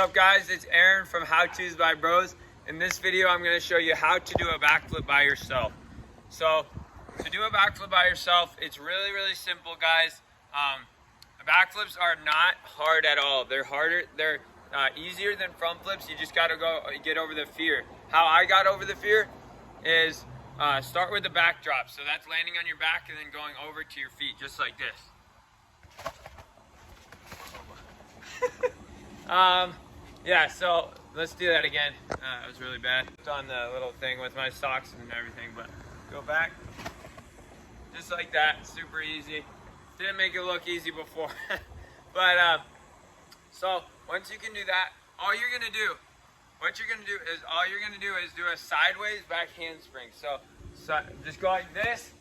up guys, it's Aaron from How To's by Bros. In this video I'm going to show you how to do a backflip by yourself. So to do a backflip by yourself, it's really simple guys. Backflips are not hard at all. They're easier than front flips. You just got to go get over the fear. How I got over the fear is start with the backdrop. So that's landing on your back and then going over to your feet just like this. Yeah, so let's do that again. It was really bad. It's on the little thing with my socks and everything, but go back. Just like that, super easy. Didn't make it look easy before. But, so once you can do that, all you're gonna do is do a sideways back handspring. So just go like this,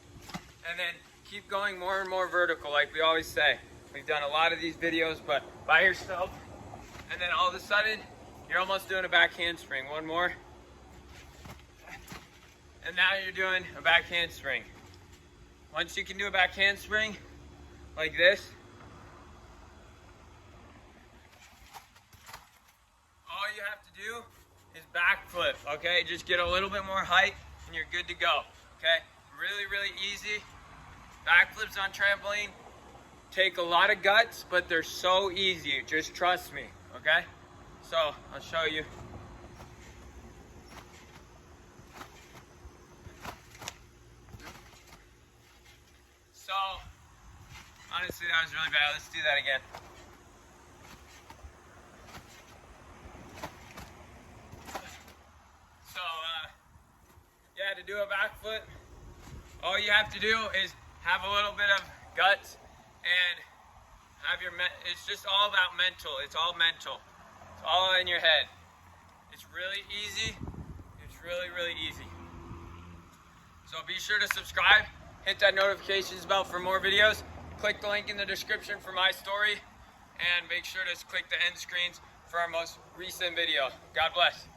and then keep going more and more vertical like we always say. We've done a lot of these videos, but by yourself. And then all of a sudden, you're almost doing a back handspring. One more. And now you're doing a back handspring. Once you can do a back handspring, like this, all you have to do is backflip, okay? Just get a little bit more height and you're good to go, okay? Really easy. Backflips on trampoline take a lot of guts, but they're so easy. Just trust me, okay? So I'll show you. So honestly, that was really bad. Let's do that again. So yeah, to do a backflip, all you have to do is have a little bit of guts and have it's just all about mental. It's all mental. It's all in your head. It's really easy. It's really easy. So be sure to subscribe, hit that notifications bell for more videos, click the link in the description for my story, and make sure to click the end screens for our most recent video. God bless.